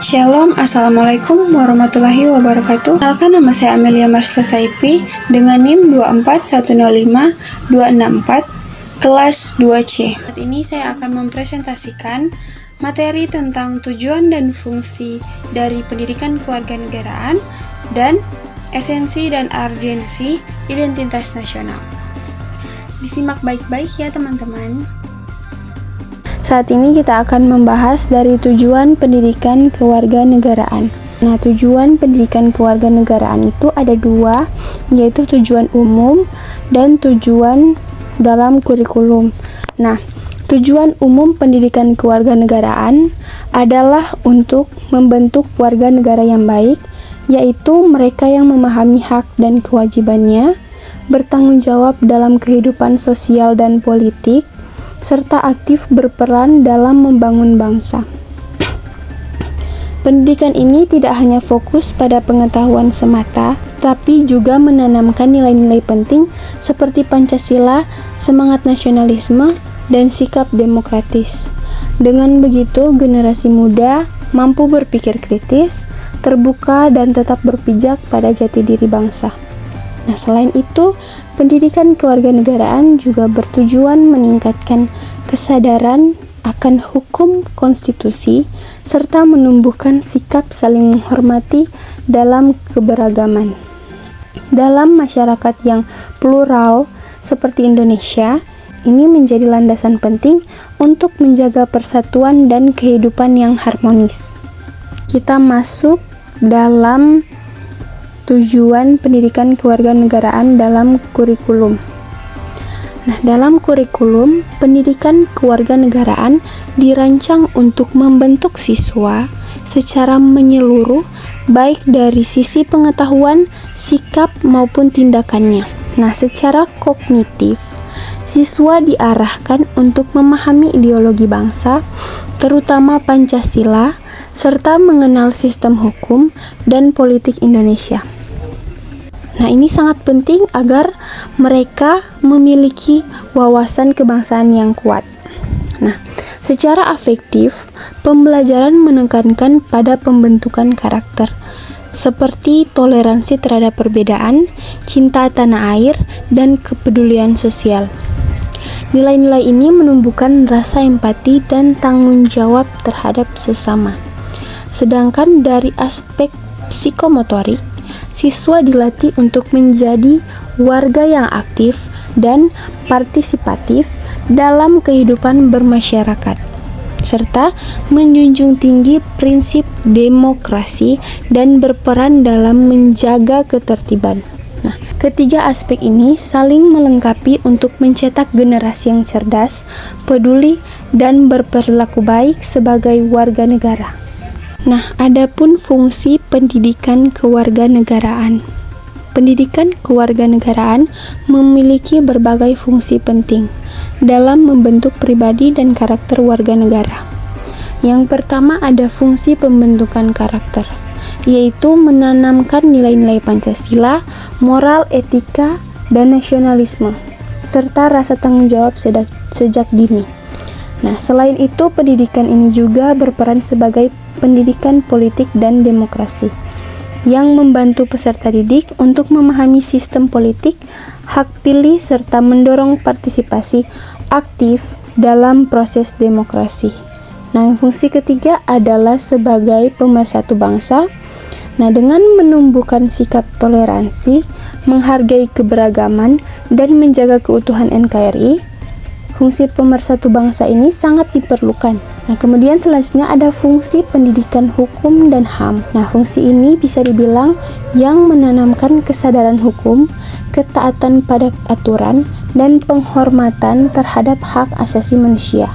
Shalom, Assalamualaikum warahmatullahi wabarakatuh. Kenalkan, nama saya Amelia Marsla Saifi dengan NIM 24105-264 kelas 2C. Saat ini saya akan mempresentasikan materi tentang tujuan dan fungsi dari pendidikan kewarganegaraan dan esensi dan urgensi identitas nasional. Disimak baik-baik ya teman-teman. Saat ini kita akan membahas dari tujuan pendidikan kewarganegaraan. Nah, tujuan pendidikan kewarganegaraan itu ada dua, yaitu tujuan umum dan tujuan dalam kurikulum. Nah, tujuan umum pendidikan kewarganegaraan adalah untuk membentuk warga negara yang baik, yaitu mereka yang memahami hak dan kewajibannya, bertanggung jawab dalam kehidupan sosial dan politik, serta aktif berperan dalam membangun bangsa. Pendidikan ini tidak hanya fokus pada pengetahuan semata, tapi juga menanamkan nilai-nilai penting seperti Pancasila, semangat nasionalisme, dan sikap demokratis. Dengan begitu, generasi muda mampu berpikir kritis, terbuka, dan tetap berpijak pada jati diri bangsa. Nah, selain itu, pendidikan kewarganegaraan juga bertujuan meningkatkan kesadaran akan hukum konstitusi serta menumbuhkan sikap saling menghormati dalam keberagaman. Dalam masyarakat yang plural seperti Indonesia, ini menjadi landasan penting untuk menjaga persatuan dan kehidupan yang harmonis. Kita masuk dalam tujuan pendidikan kewarganegaraan dalam kurikulum. Nah, dalam kurikulum, pendidikan kewarganegaraan dirancang untuk membentuk siswa secara menyeluruh, baik dari sisi pengetahuan, sikap, maupun tindakannya. Nah, secara kognitif, siswa diarahkan untuk memahami ideologi bangsa, terutama Pancasila, serta mengenal sistem hukum dan politik Indonesia. Nah, ini sangat penting agar mereka memiliki wawasan kebangsaan yang kuat. Nah, secara afektif, pembelajaran menekankan pada pembentukan karakter, seperti toleransi terhadap perbedaan, cinta tanah air, dan kepedulian sosial. Nilai-nilai ini menumbuhkan rasa empati dan tanggung jawab terhadap sesama. Sedangkan dari aspek psikomotorik, siswa dilatih untuk menjadi warga yang aktif dan partisipatif dalam kehidupan bermasyarakat, serta menjunjung tinggi prinsip demokrasi dan berperan dalam menjaga ketertiban. Nah, ketiga aspek ini saling melengkapi untuk mencetak generasi yang cerdas, peduli, dan berperilaku baik sebagai warga negara. Nah, adapun fungsi pendidikan kewarganegaraan. Pendidikan kewarganegaraan memiliki berbagai fungsi penting dalam membentuk pribadi dan karakter warga negara. Yang pertama ada fungsi pembentukan karakter, yaitu menanamkan nilai-nilai Pancasila, moral, etika, dan nasionalisme, serta rasa tanggung jawab sejak dini. Nah, selain itu, pendidikan ini juga berperan sebagai pendidikan politik dan demokrasi yang membantu peserta didik untuk memahami sistem politik, hak pilih, serta mendorong partisipasi aktif dalam proses demokrasi. Nah, fungsi ketiga adalah sebagai pemersatu bangsa. Nah, dengan menumbuhkan sikap toleransi, menghargai keberagaman, dan menjaga keutuhan NKRI, fungsi pemersatu bangsa ini sangat diperlukan. Nah, kemudian selanjutnya ada fungsi pendidikan hukum dan HAM. Nah, fungsi ini bisa dibilang yang menanamkan kesadaran hukum, ketaatan pada aturan, dan penghormatan terhadap hak asasi manusia.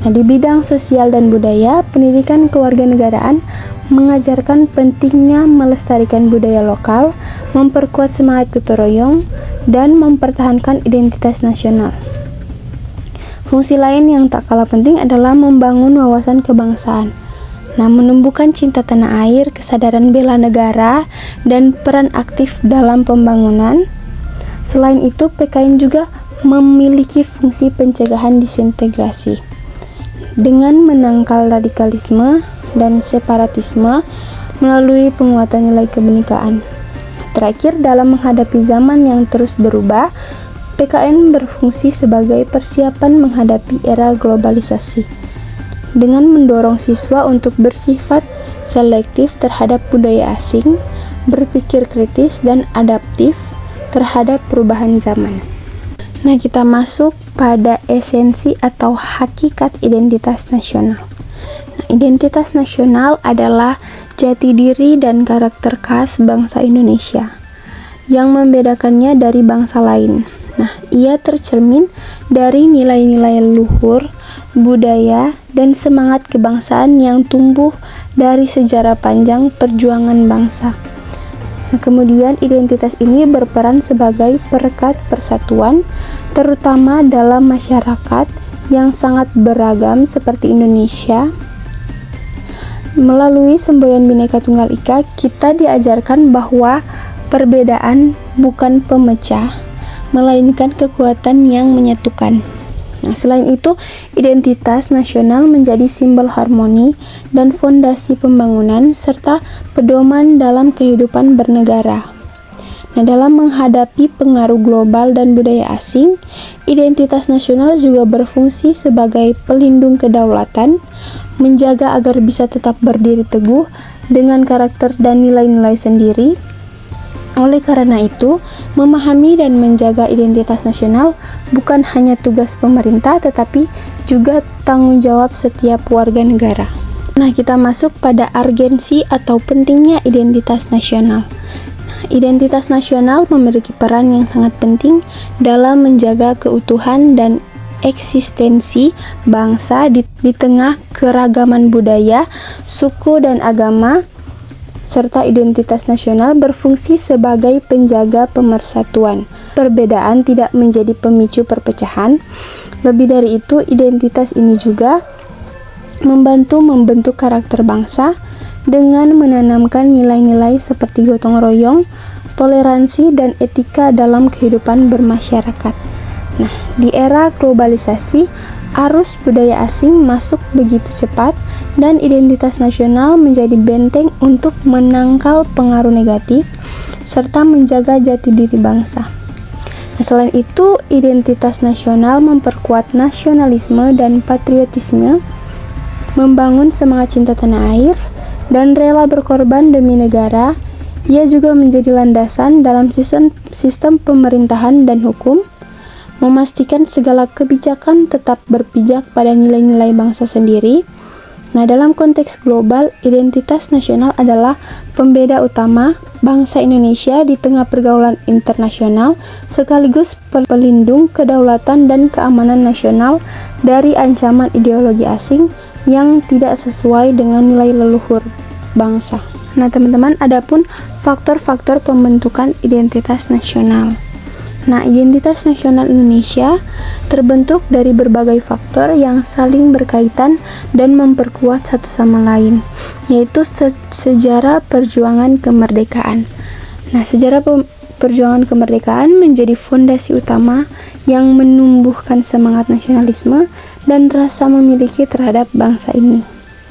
Nah, di bidang sosial dan budaya, pendidikan kewarganegaraan mengajarkan pentingnya melestarikan budaya lokal, memperkuat semangat gotong royong, dan mempertahankan identitas nasional. Fungsi lain yang tak kalah penting adalah membangun wawasan kebangsaan. Nah, menumbuhkan cinta tanah air, kesadaran bela negara, dan peran aktif dalam pembangunan. Selain itu, PKN juga memiliki fungsi pencegahan disintegrasi. Dengan menangkal radikalisme, dan separatisme melalui penguatan nilai kebinekaan. Terakhir, dalam menghadapi zaman yang terus berubah, PKN berfungsi sebagai persiapan menghadapi era globalisasi dengan mendorong siswa untuk bersifat selektif terhadap budaya asing, berpikir kritis dan adaptif terhadap perubahan zaman. Nah, kita masuk pada esensi atau hakikat identitas nasional. Nah, identitas nasional adalah jati diri dan karakter khas bangsa Indonesia yang membedakannya dari bangsa lain. Nah, ia tercermin dari nilai-nilai luhur, budaya, dan semangat kebangsaan yang tumbuh dari sejarah panjang perjuangan bangsa. Nah, kemudian identitas ini berperan sebagai perekat persatuan, terutama dalam masyarakat yang sangat beragam seperti Indonesia. Melalui semboyan Bhinneka Tunggal Ika, kita diajarkan bahwa perbedaan bukan pemecah, melainkan kekuatan yang menyatukan. Nah, selain itu, identitas nasional menjadi simbol harmoni dan fondasi pembangunan serta pedoman dalam kehidupan bernegara. Nah, dalam menghadapi pengaruh global dan budaya asing, identitas nasional juga berfungsi sebagai pelindung kedaulatan, menjaga agar bisa tetap berdiri teguh dengan karakter dan nilai-nilai sendiri. Oleh karena itu, memahami dan menjaga identitas nasional bukan hanya tugas pemerintah, tetapi juga tanggung jawab setiap warga negara. Nah, kita masuk pada urgensi atau pentingnya identitas nasional. Identitas nasional memiliki peran yang sangat penting dalam menjaga keutuhan dan eksistensi bangsa di tengah keragaman budaya, suku, dan agama, serta identitas nasional berfungsi sebagai penjaga pemersatuan. Perbedaan tidak menjadi pemicu perpecahan. Lebih dari itu, identitas ini juga membantu membentuk karakter bangsa dengan menanamkan nilai-nilai seperti gotong royong, toleransi, dan etika dalam kehidupan bermasyarakat. Nah, di era globalisasi, arus budaya asing masuk begitu cepat dan identitas nasional menjadi benteng untuk menangkal pengaruh negatif serta menjaga jati diri bangsa. Nah, selain itu, identitas nasional memperkuat nasionalisme dan patriotisme, membangun semangat cinta tanah air, dan rela berkorban demi negara. Ia juga menjadi landasan dalam sistem pemerintahan dan hukum, memastikan segala kebijakan tetap berpijak pada nilai-nilai bangsa sendiri. Nah, dalam konteks global, identitas nasional adalah pembeda utama bangsa Indonesia di tengah pergaulan internasional, sekaligus pelindung kedaulatan dan keamanan nasional dari ancaman ideologi asing yang tidak sesuai dengan nilai leluhur bangsa. Nah, teman-teman, adapun faktor-faktor pembentukan identitas nasional. Nah, identitas nasional Indonesia terbentuk dari berbagai faktor yang saling berkaitan dan memperkuat satu sama lain, yaitu sejarah perjuangan kemerdekaan. Nah, sejarah perjuangan kemerdekaan menjadi fondasi utama yang menumbuhkan semangat nasionalisme dan rasa memiliki terhadap bangsa ini.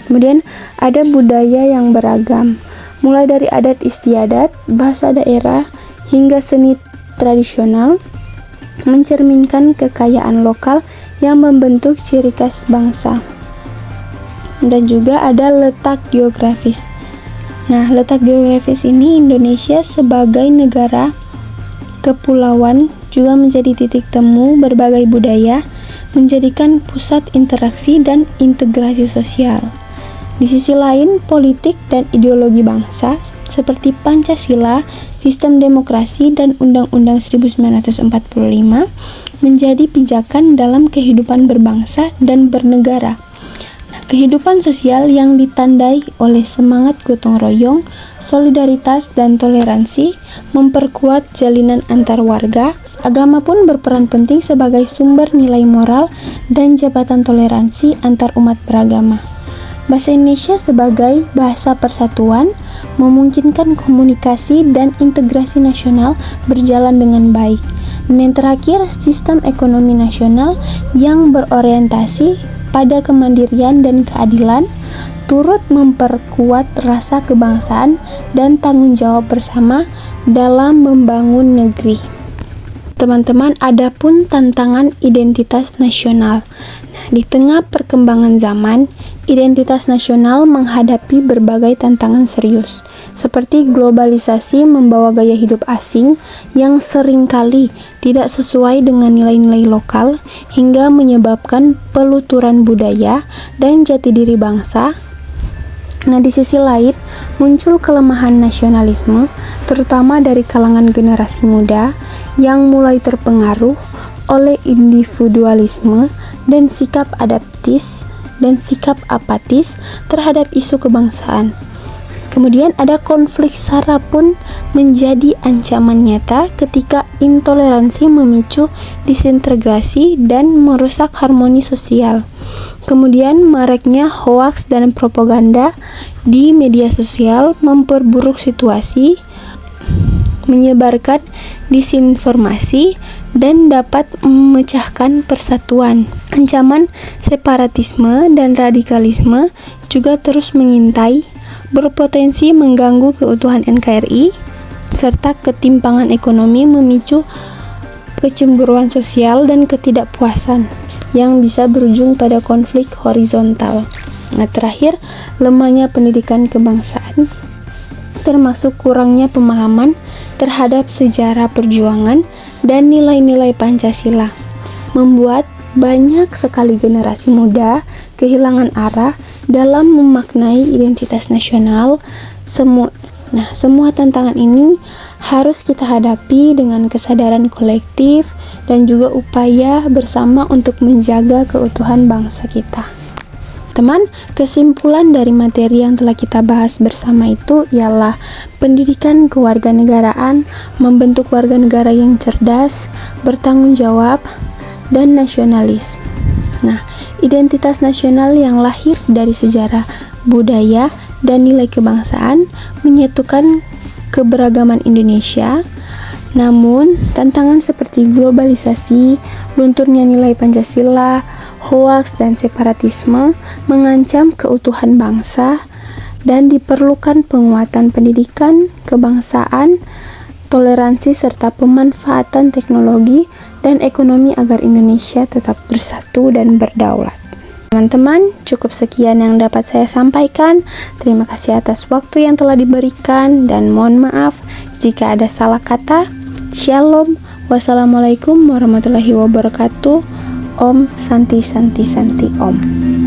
Kemudian ada budaya yang beragam, mulai dari adat istiadat, bahasa daerah, hingga seni tradisional, mencerminkan kekayaan lokal yang membentuk ciri khas bangsa. Dan juga ada letak geografis. Nah, letak geografis ini Indonesia sebagai negara kepulauan juga menjadi titik temu berbagai budaya, menjadikan pusat interaksi dan integrasi sosial. Di sisi lain, politik dan ideologi bangsa seperti Pancasila, sistem demokrasi, dan Undang-Undang 1945 menjadi pijakan dalam kehidupan berbangsa dan bernegara. Nah, kehidupan sosial yang ditandai oleh semangat gotong royong, solidaritas, dan toleransi memperkuat jalinan antar warga. Agama pun berperan penting sebagai sumber nilai moral dan jabatan toleransi antar umat beragama. Bahasa Indonesia sebagai bahasa persatuan memungkinkan komunikasi dan integrasi nasional berjalan dengan baik. Dan yang terakhir, sistem ekonomi nasional yang berorientasi pada kemandirian dan keadilan turut memperkuat rasa kebangsaan dan tanggung jawab bersama dalam membangun negeri. Teman-teman, adapun tantangan identitas nasional. Di tengah perkembangan zaman, identitas nasional menghadapi berbagai tantangan serius, seperti globalisasi membawa gaya hidup asing yang seringkali tidak sesuai dengan nilai-nilai lokal, hingga menyebabkan peluturan budaya dan jati diri bangsa. Nah, di sisi lain, muncul kelemahan nasionalisme, terutama dari kalangan generasi muda yang mulai terpengaruh oleh individualisme dan sikap apatis terhadap isu kebangsaan. Kemudian ada konflik SARA pun menjadi ancaman nyata ketika intoleransi memicu disintegrasi dan merusak harmoni sosial. Kemudian maraknya hoaks dan propaganda di media sosial memperburuk situasi, menyebarkan disinformasi, dan dapat memecahkan persatuan. Ancaman separatisme dan radikalisme juga terus mengintai, berpotensi mengganggu keutuhan NKRI, serta ketimpangan ekonomi memicu kecemburuan sosial dan ketidakpuasan yang bisa berujung pada konflik horizontal. Nah, terakhir, lemahnya pendidikan kebangsaan, termasuk kurangnya pemahaman terhadap sejarah perjuangan dan nilai-nilai Pancasila, membuat banyak sekali generasi muda kehilangan arah dalam memaknai identitas nasional. Semua tantangan ini harus kita hadapi dengan kesadaran kolektif dan juga upaya bersama untuk menjaga keutuhan bangsa kita. Teman, kesimpulan dari materi yang telah kita bahas bersama itu ialah pendidikan kewarganegaraan, membentuk warga negara yang cerdas, bertanggung jawab, dan nasionalis. Nah, identitas nasional yang lahir dari sejarah, budaya, dan nilai kebangsaan menyatukan keberagaman Indonesia. Namun, tantangan seperti globalisasi, lunturnya nilai Pancasila, hoaks, dan separatisme mengancam keutuhan bangsa, dan diperlukan penguatan pendidikan kebangsaan, toleransi, serta pemanfaatan teknologi dan ekonomi agar Indonesia tetap bersatu dan berdaulat. Teman-teman, cukup sekian yang dapat saya sampaikan. Terima kasih atas waktu yang telah diberikan dan mohon maaf jika ada salah kata. Shalom. Wassalamualaikum warahmatullahi wabarakatuh. Om Santi Santi Santi Om.